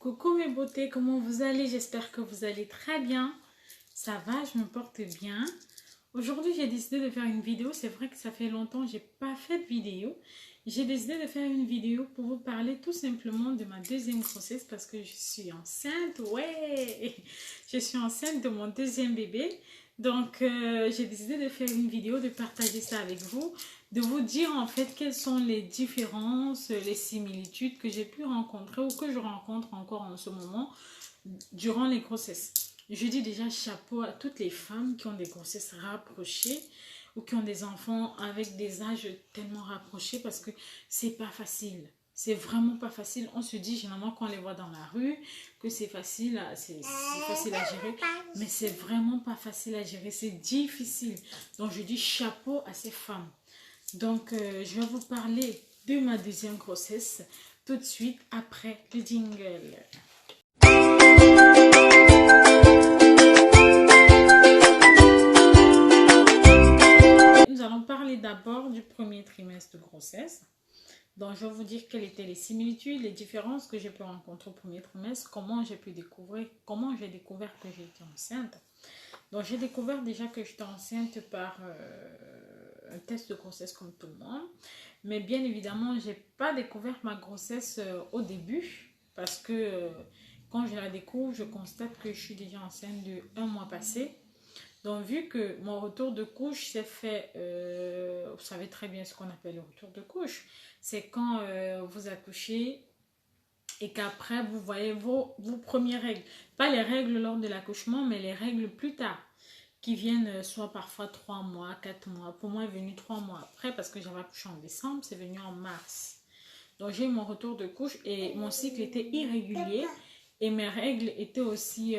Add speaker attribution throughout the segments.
Speaker 1: Coucou mes beautés, comment vous allez? J'espère que vous allez très bien. Ça va, je me porte bien. Aujourd'hui, j'ai décidé de faire une vidéo. C'est vrai que ça fait longtemps que je n'ai pas fait de vidéo. J'ai décidé de faire une vidéo pour vous parler tout simplement de ma deuxième grossesse parce que je suis enceinte. Ouais, je suis enceinte de mon deuxième bébé. Donc, j'ai décidé de faire une vidéo, de partager ça avec vous, de vous dire en fait quelles sont les différences, les similitudes que j'ai pu rencontrer ou que je rencontre encore en ce moment durant les grossesses. Je dis déjà chapeau à toutes les femmes qui ont des grossesses rapprochées ou qui ont des enfants avec des âges tellement rapprochés parce que c'est pas facile. C'est vraiment pas facile. On se dit généralement quand on les voit dans la rue que c'est facile, c'est facile à gérer, mais c'est vraiment pas facile à gérer. C'est difficile. Donc je dis chapeau à ces femmes. Donc je vais vous parler de ma deuxième grossesse tout de suite après le jingle. Nous allons parler d'abord du premier trimestre de grossesse. Donc, je vais vous dire quelles étaient les similitudes, les différences que j'ai pu rencontrer au premier trimestre, comment j'ai pu découvrir, comment j'ai découvert que j'étais enceinte. Donc, j'ai découvert déjà que j'étais enceinte par un test de grossesse comme tout le monde. Mais bien évidemment, je n'ai pas découvert ma grossesse au début parce que quand je la découvre, je constate que je suis déjà enceinte de 1 mois passé. Donc, vu que mon retour de couche s'est fait, vous savez très bien ce qu'on appelle le retour de couche. C'est quand vous accouchez et qu'après, vous voyez vos premières règles. Pas les règles lors de l'accouchement, mais les règles plus tard, qui viennent soit parfois 3 mois, 4 mois. Pour moi, est venu 3 mois après parce que j'avais accouché en décembre, c'est venu en mars. Donc, j'ai eu mon retour de couche et mon cycle était irrégulier. Et mes règles étaient aussi,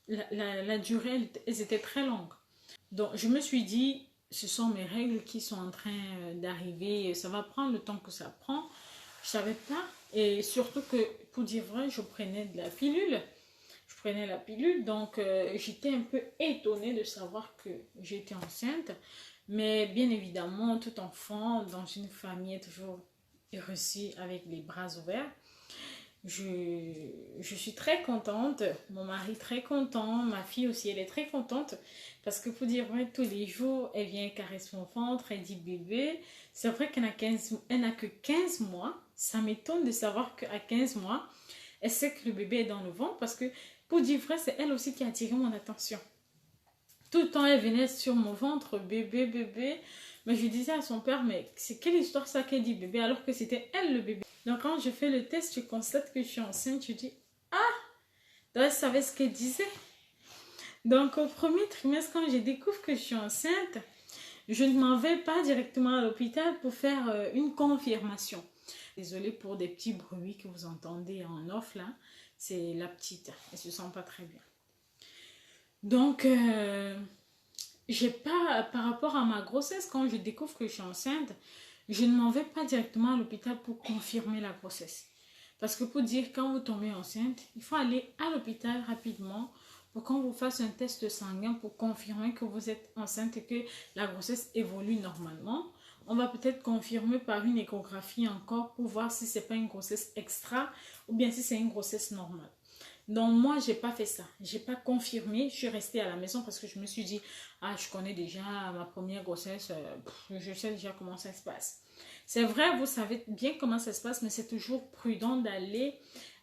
Speaker 1: la durée, elles étaient très longues. Donc, je me suis dit, ce sont mes règles qui sont en train d'arriver. Ça va prendre le temps que ça prend. Je ne savais pas. Et surtout que, pour dire vrai, je prenais de la pilule. Je prenais la pilule. Donc, j'étais un peu étonnée de savoir que j'étais enceinte. Mais bien évidemment, tout enfant dans une famille est toujours reçu avec les bras ouverts. Je suis très contente, mon mari très content, ma fille aussi elle est très contente parce que pour dire vrai, tous les jours elle vient caresser mon ventre, elle dit bébé. C'est vrai qu'elle n'a que 15 mois, ça m'étonne de savoir qu'à 15 mois elle sait que le bébé est dans le ventre parce que pour dire vrai c'est elle aussi qui a attiré mon attention. Tout le temps elle venait sur mon ventre, bébé, bébé. Mais je disais à son père, mais c'est quelle histoire ça qu'elle dit bébé alors que c'était elle le bébé. Donc quand je fais le test, je constate que je suis enceinte, je dis, ah, donc elle savait ce qu'elle disait. Donc au premier trimestre, quand je découvre que je suis enceinte, je ne m'en vais pas directement à l'hôpital pour faire une confirmation. Désolée pour des petits bruits que vous entendez en off là, c'est la petite, elle se sent pas très bien. Donc, j'ai pas, par rapport à ma grossesse, quand je découvre que je suis enceinte, je ne m'en vais pas directement à l'hôpital pour confirmer la grossesse. Parce que pour dire quand vous tombez enceinte, il faut aller à l'hôpital rapidement pour qu'on vous fasse un test sanguin pour confirmer que vous êtes enceinte et que la grossesse évolue normalement. On va peut-être confirmer par une échographie encore pour voir si ce n'est pas une grossesse extra ou bien si c'est une grossesse normale. Donc moi, je n'ai pas fait ça. Je n'ai pas confirmé. Je suis restée à la maison parce que je me suis dit, ah, je connais déjà ma première grossesse. Je sais déjà comment ça se passe. C'est vrai, vous savez bien comment ça se passe, mais c'est toujours prudent d'aller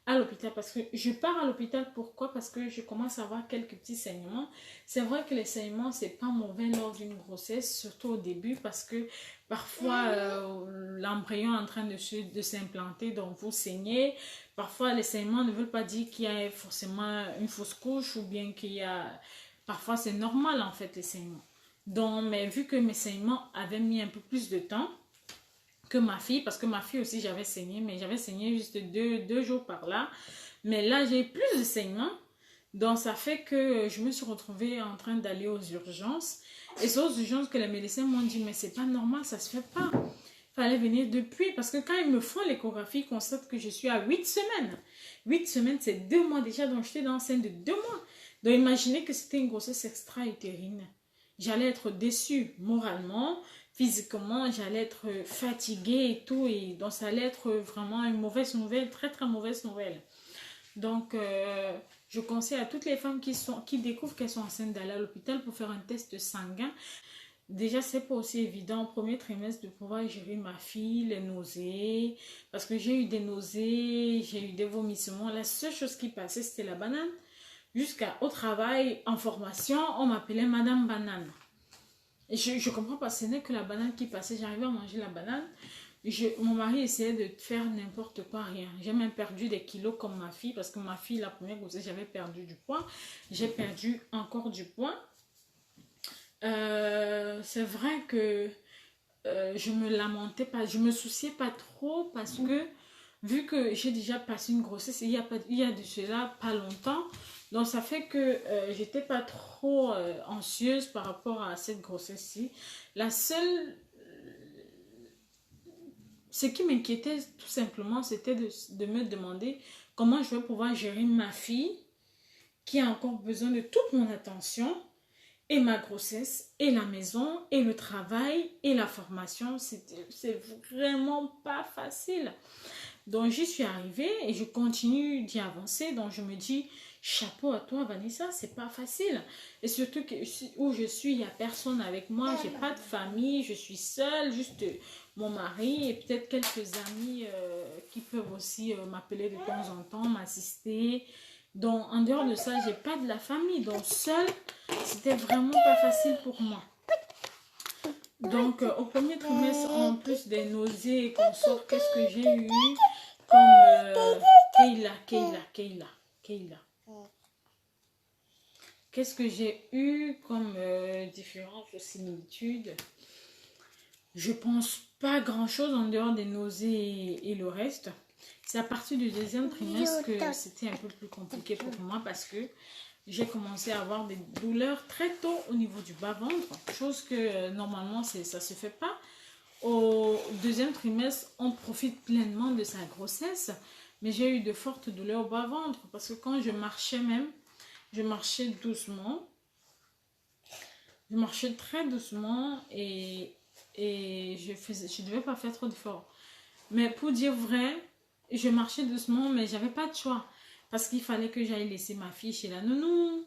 Speaker 1: à l'hôpital. Parce que je pars à l'hôpital, pourquoi? Parce que je commence à avoir quelques petits saignements. C'est vrai que les saignements, c'est pas mauvais lors d'une grossesse, surtout au début, parce que parfois, l'embryon est en train de s'implanter, donc vous saignez. Parfois, les saignements ne veulent pas dire qu'il y a forcément une fausse couche ou bien qu'il y a... Parfois, c'est normal en fait, les saignements. Donc, mais vu que mes saignements avaient mis un peu plus de temps que ma fille, parce que ma fille aussi, j'avais saigné, mais j'avais saigné juste deux jours par là. Mais là, j'ai plus de saignements. Donc, ça fait que je me suis retrouvée en train d'aller aux urgences. Et c'est aux urgences que les médecins m'ont dit, mais c'est pas normal, ça se fait pas. Fallait venir depuis, parce que quand ils me font l'échographie, ils constatent que je suis à 8 semaines. 8 semaines, c'est 2 mois déjà, donc j'étais enceinte de 2 mois. Donc imaginez que c'était une grossesse extra-utérine. J'allais être déçue moralement, physiquement, j'allais être fatiguée et tout, et donc ça allait être vraiment une mauvaise nouvelle, très très mauvaise nouvelle. Donc, je conseille à toutes les femmes qui découvrent qu'elles sont enceintes d'aller à l'hôpital pour faire un test sanguin. Déjà, c'est pas aussi évident au premier trimestre de pouvoir gérer ma fille, les nausées, parce que j'ai eu des nausées, j'ai eu des vomissements. La seule chose qui passait, c'était la banane. Jusqu'au travail, en formation, on m'appelait Madame Banane. Et je comprends pas, ce n'est que la banane qui passait. J'arrivais à manger la banane. Mon mari essayait de faire n'importe quoi, rien. J'ai même perdu des kilos comme ma fille, parce que ma fille, la première grossesse, j'avais perdu du poids. J'ai perdu encore du poids. C'est vrai que je me lamentais pas, je me souciais pas trop parce que vu que j'ai déjà passé une grossesse, il y a de cela pas longtemps, donc ça fait que j'étais pas trop anxieuse par rapport à cette grossesse-ci. La seule, ce qui m'inquiétait tout simplement, c'était de me demander comment je vais pouvoir gérer ma fille qui a encore besoin de toute mon attention. Et ma grossesse, et la maison, et le travail, et la formation, c'est vraiment pas facile. Donc j'y suis arrivée et je continue d'y avancer. Donc je me dis, chapeau à toi Vanessa, c'est pas facile. Et surtout que où je suis, il n'y a personne avec moi, j'ai pas de famille, je suis seule, juste mon mari et peut-être quelques amis qui peuvent aussi m'appeler de temps en temps, m'assister. Donc, en dehors de ça, j'ai pas de la famille. Donc, seule, c'était vraiment pas facile pour moi. Donc, au premier trimestre, en plus des nausées et qu'on sort, qu'est-ce que j'ai eu comme Keila. Qu'est-ce que j'ai eu comme différence ou similitude? Je pense pas grand-chose en dehors des nausées et le reste. C'est à partir du deuxième trimestre que c'était un peu plus compliqué pour moi parce que j'ai commencé à avoir des douleurs très tôt au niveau du bas-ventre, chose que normalement ça ne se fait pas. Au deuxième trimestre, on profite pleinement de sa grossesse, mais j'ai eu de fortes douleurs au bas-ventre parce que quand je marchais même, je marchais doucement. Je marchais très doucement et je devais pas faire trop d'efforts. Mais pour dire vrai, je marchais doucement, mais j'avais pas de choix. Parce qu'il fallait que j'aille laisser ma fille chez la nounou.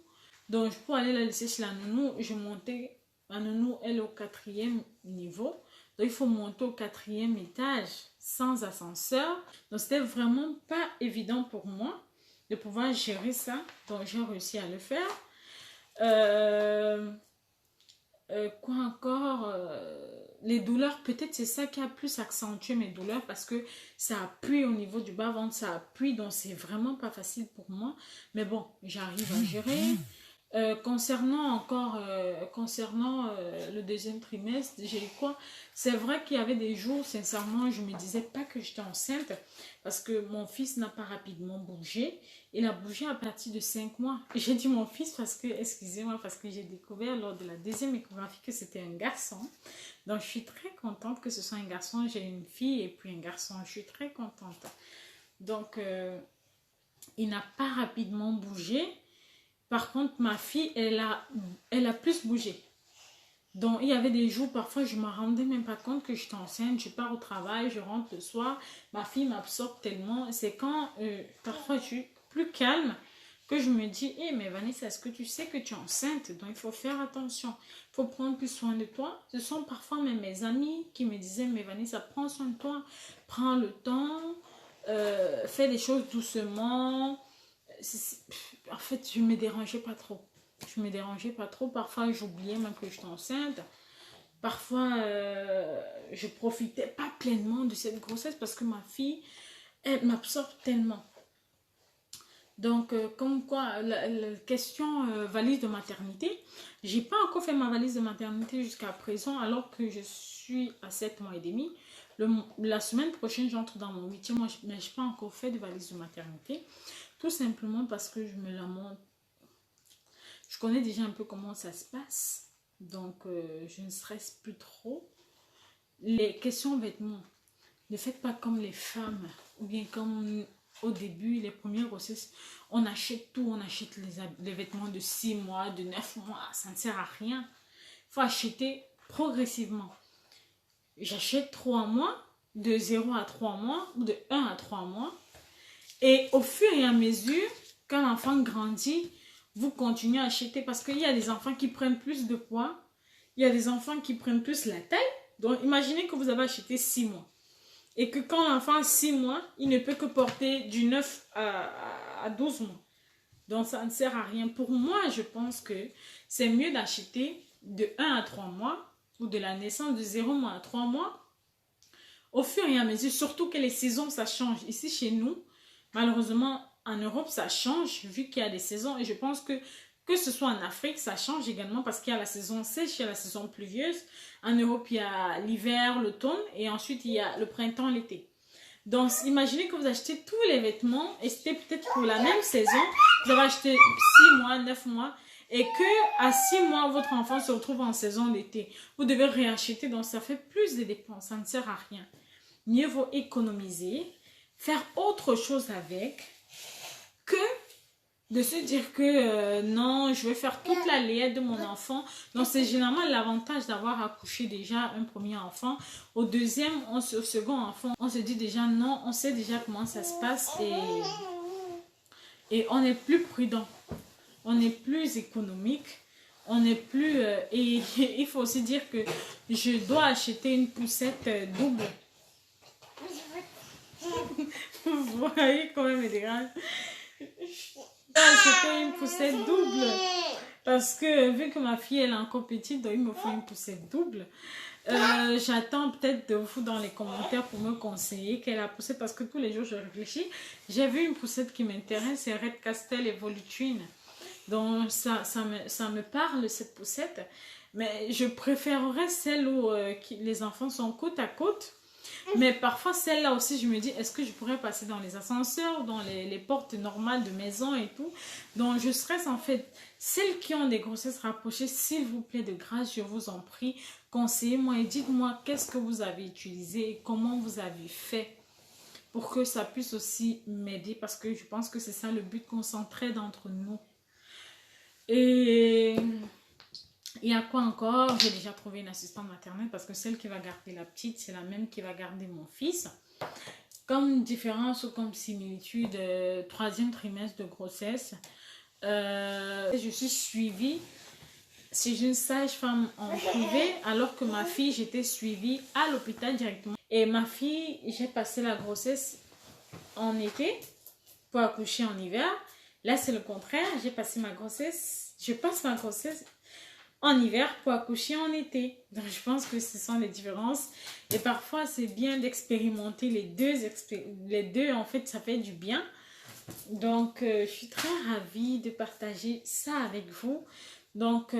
Speaker 1: Donc, pour aller la laisser chez la nounou, je montais. La nounou, elle est au 4e niveau. Donc, il faut monter au 4e étage sans ascenseur. Donc, c'était vraiment pas évident pour moi de pouvoir gérer ça. Donc, j'ai réussi à le faire. Quoi encore les douleurs, peut-être c'est ça qui a plus accentué mes douleurs parce que ça appuie au niveau du bas-ventre, ça appuie, donc c'est vraiment pas facile pour moi. Mais bon, j'arrive à gérer. Concernant le deuxième trimestre, j'ai eu quoi? C'est vrai qu'il y avait des jours, sincèrement, je me disais pas que j'étais enceinte parce que mon fils n'a pas rapidement bougé. Il a bougé à partir de 5 mois. J'ai dit mon fils parce que, excusez-moi, parce que j'ai découvert lors de la deuxième échographie que c'était un garçon. Donc, je suis très contente que ce soit un garçon. J'ai une fille et puis un garçon. Je suis très contente. Donc, il n'a pas rapidement bougé. Par contre, ma fille, elle a plus bougé. Donc, il y avait des jours, parfois, je ne me rendais même pas compte que j'étais enceinte. Je pars au travail, je rentre le soir. Ma fille m'absorbe tellement. C'est quand, parfois, je suis plus calme que je me dis, hé, mais Vanessa, est-ce que tu sais que tu es enceinte? Donc, il faut faire attention. Il faut prendre plus soin de toi. Ce sont parfois même mes amis qui me disaient, mais Vanessa, prends soin de toi. Prends le temps. Fais les choses doucement. En fait, je ne me dérangeais pas trop. Je me dérangeais pas trop. Parfois, j'oubliais même que j'étais enceinte. Parfois, je profitais pas pleinement de cette grossesse parce que ma fille, elle m'absorbe tellement. Donc, comme quoi, la question valise de maternité, j'ai pas encore fait ma valise de maternité jusqu'à présent alors que je suis à 7 mois et demi. La semaine prochaine, j'entre dans mon 8e mois, mais je n'ai pas encore fait de valise de maternité. Tout simplement parce que je me lamente. Je connais déjà un peu comment ça se passe. Donc, je ne stresse plus trop. Les questions vêtements, ne faites pas comme les femmes. Ou bien comme au début, les premières grossesses, on achète tout. On achète les vêtements de 6 mois, de 9 mois. Ça ne sert à rien. Il faut acheter progressivement. J'achète 3 mois, de 0 à 3 mois, ou de 1 à 3 mois. Et au fur et à mesure, quand l'enfant grandit, vous continuez à acheter parce qu'il y a des enfants qui prennent plus de poids, il y a des enfants qui prennent plus la taille. Donc, imaginez que vous avez acheté 6 mois et que quand l'enfant a 6 mois, il ne peut que porter du 9 à 12 mois. Donc, ça ne sert à rien. Pour moi, je pense que c'est mieux d'acheter de 1 à 3 mois ou de la naissance de 0 mois à 3 mois au fur et à mesure, surtout que les saisons, ça change. Ici, chez nous, malheureusement, en Europe, ça change vu qu'il y a des saisons. Et je pense que ce soit en Afrique, ça change également parce qu'il y a la saison sèche, il y a la saison pluvieuse. En Europe, il y a l'hiver, l'automne et ensuite, il y a le printemps, l'été. Donc, imaginez que vous achetez tous les vêtements et c'était peut-être pour la même saison. Vous avez acheté 6 mois, 9 mois et que à 6 mois, votre enfant se retrouve en saison d'été. Vous devez réacheter, donc ça fait plus de dépenses, ça ne sert à rien. Mieux vaut économiser, faire autre chose avec que de se dire que non, je vais faire toute la laide de mon enfant. Donc, c'est généralement l'avantage d'avoir accouché déjà un premier enfant. Au deuxième, au second enfant, on se dit déjà non, on sait déjà comment ça se passe et on est plus prudent, on est plus économique, on est plus... et il faut aussi dire que je dois acheter une poussette double. Vous voyez quand même, les gars. Acheter une poussette double parce que vu que ma fille elle est encore petite, donc il me faut une poussette double. J'attends peut-être de vous dans les commentaires pour me conseiller quelle est la poussette parce que tous les jours je réfléchis. J'ai vu une poussette qui m'intéresse, c'est Redcastle Evolutrine. Donc ça me parle cette poussette, mais je préférerais celle où les enfants sont côte à côte. Mais parfois, celle-là aussi, je me dis, est-ce que je pourrais passer dans les ascenseurs, dans les portes normales de maison et tout. Donc, je stresse en fait. Celles qui ont des grossesses rapprochées, s'il vous plaît, de grâce, je vous en prie, conseillez-moi et dites-moi qu'est-ce que vous avez utilisé et comment vous avez fait pour que ça puisse aussi m'aider parce que je pense que c'est ça le but qu'on s'entraide entre nous. Et... il y a quoi encore? J'ai déjà trouvé une assistante maternelle parce que celle qui va garder la petite, c'est la même qui va garder mon fils. Comme différence ou comme similitude, troisième trimestre de grossesse, je suis suivie chez une sage-femme en privé alors que ma fille, j'étais suivie à l'hôpital directement. Et ma fille, j'ai passé la grossesse en été pour accoucher en hiver. Là, c'est le contraire. J'ai passé ma grossesse, je passe ma grossesse en hiver pour accoucher en été. Donc, je pense que ce sont les différences. Et parfois, c'est bien d'expérimenter les deux. Les deux, en fait, ça fait du bien. Donc, je suis très ravie de partager ça avec vous. Donc,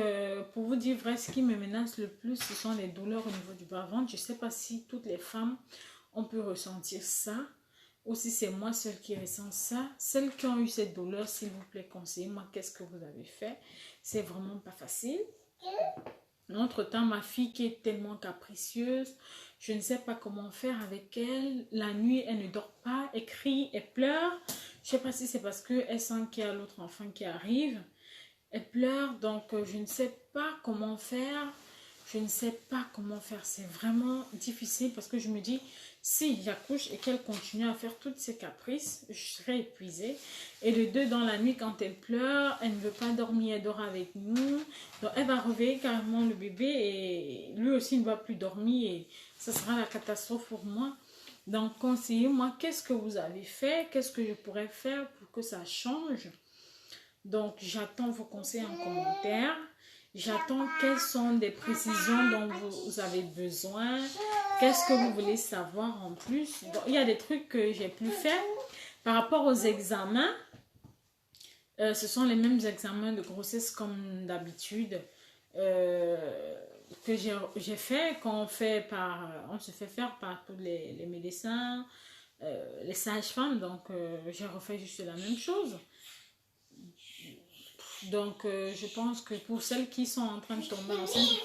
Speaker 1: pour vous dire vrai, ce qui me menace le plus, ce sont les douleurs au niveau du bas-ventre. Je ne sais pas si toutes les femmes, on peut ressentir ça. Ou si c'est moi seule qui ressens ça. Celles qui ont eu cette douleur, s'il vous plaît, conseillez-moi qu'est-ce que vous avez fait. C'est vraiment pas facile. Entre-temps, ma fille qui est tellement capricieuse, je ne sais pas comment faire avec elle. La nuit, elle ne dort pas, elle crie, elle pleure. Je ne sais pas si c'est parce qu'elle sent qu'il y a l'autre enfant qui arrive. Elle pleure, donc je ne sais pas comment faire. Je ne sais pas comment faire. C'est vraiment difficile parce que je me dis, si j'accouche et qu'elle continue à faire toutes ses caprices, je serai épuisée. Et de deux, dans la nuit, quand elle pleure, elle ne veut pas dormir, elle dort avec nous. Donc, elle va réveiller carrément le bébé et lui aussi ne va plus dormir et ce sera la catastrophe pour moi. Donc, conseillez-moi, qu'est-ce que vous avez fait? Qu'est-ce que je pourrais faire pour que ça change? Donc, j'attends vos conseils en commentaire. J'attends quelles sont des précisions dont vous avez besoin. Qu'est-ce que vous voulez savoir en plus? Donc, il y a des trucs que j'ai pu faire. Par rapport aux examens, ce sont les mêmes examens de grossesse comme d'habitude que j'ai fait. On se fait faire par tous les médecins, les sages-femmes. Donc, j'ai refait juste la même chose. Donc, je pense que pour celles qui sont en train de tomber enceintes,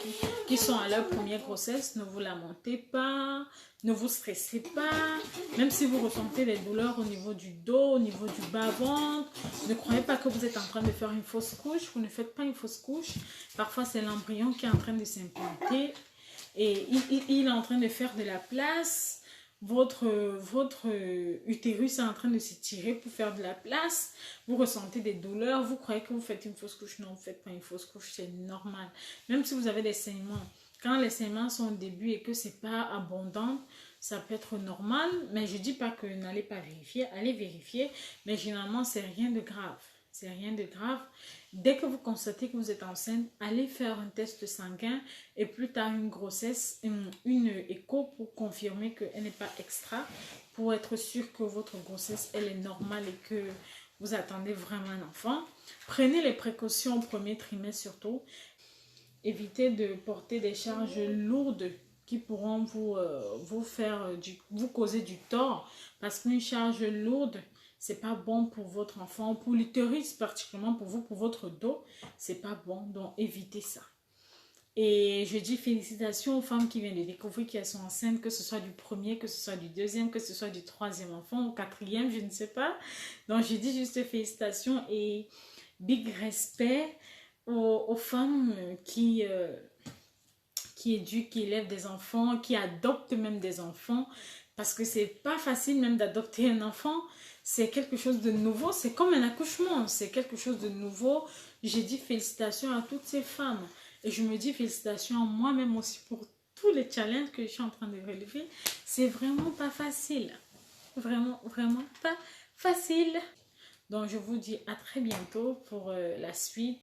Speaker 1: qui sont à leur première grossesse, ne vous lamentez pas, ne vous stressez pas. Même si vous ressentez des douleurs au niveau du dos, au niveau du bas-ventre, ne croyez pas que vous êtes en train de faire une fausse couche. Vous ne faites pas une fausse couche. Parfois, c'est l'embryon qui est en train de s'implanter et il est en train de faire de la place. votre utérus est en train de s'étirer pour faire de la place, vous ressentez des douleurs, vous croyez que vous faites une fausse couche, non, vous ne faites pas une fausse couche, c'est normal. Même si vous avez des saignements, quand les saignements sont au début et que c'est pas abondant, ça peut être normal, mais je dis pas que n'allez pas vérifier, allez vérifier, mais généralement c'est rien de grave. C'est rien de grave. Dès que vous constatez que vous êtes enceinte, allez faire un test sanguin et plus tard une grossesse, une écho pour confirmer qu'elle n'est pas extra, pour être sûr que votre grossesse elle est normale et que vous attendez vraiment un enfant. Prenez les précautions au premier trimestre surtout. Évitez de porter des charges lourdes qui pourront vous causer du tort, parce qu'une charge lourde, c'est pas bon pour votre enfant, pour l'utérus particulièrement pour vous, pour votre dos, c'est pas bon, donc évitez ça. Et je dis félicitations aux femmes qui viennent de découvrir qu'elles sont enceintes, que ce soit du premier, que ce soit du deuxième, que ce soit du troisième enfant, ou quatrième, je ne sais pas. Donc je dis juste félicitations et big respect aux femmes qui éduquent, qui élèvent des enfants, qui adoptent même des enfants, parce que c'est pas facile même d'adopter un enfant, c'est quelque chose de nouveau, c'est comme un accouchement, c'est quelque chose de nouveau. J'ai dit félicitations à toutes ces femmes, et je me dis félicitations à moi-même aussi pour tous les challenges que je suis en train de relever. C'est vraiment pas facile, vraiment, vraiment pas facile. Donc je vous dis à très bientôt pour la suite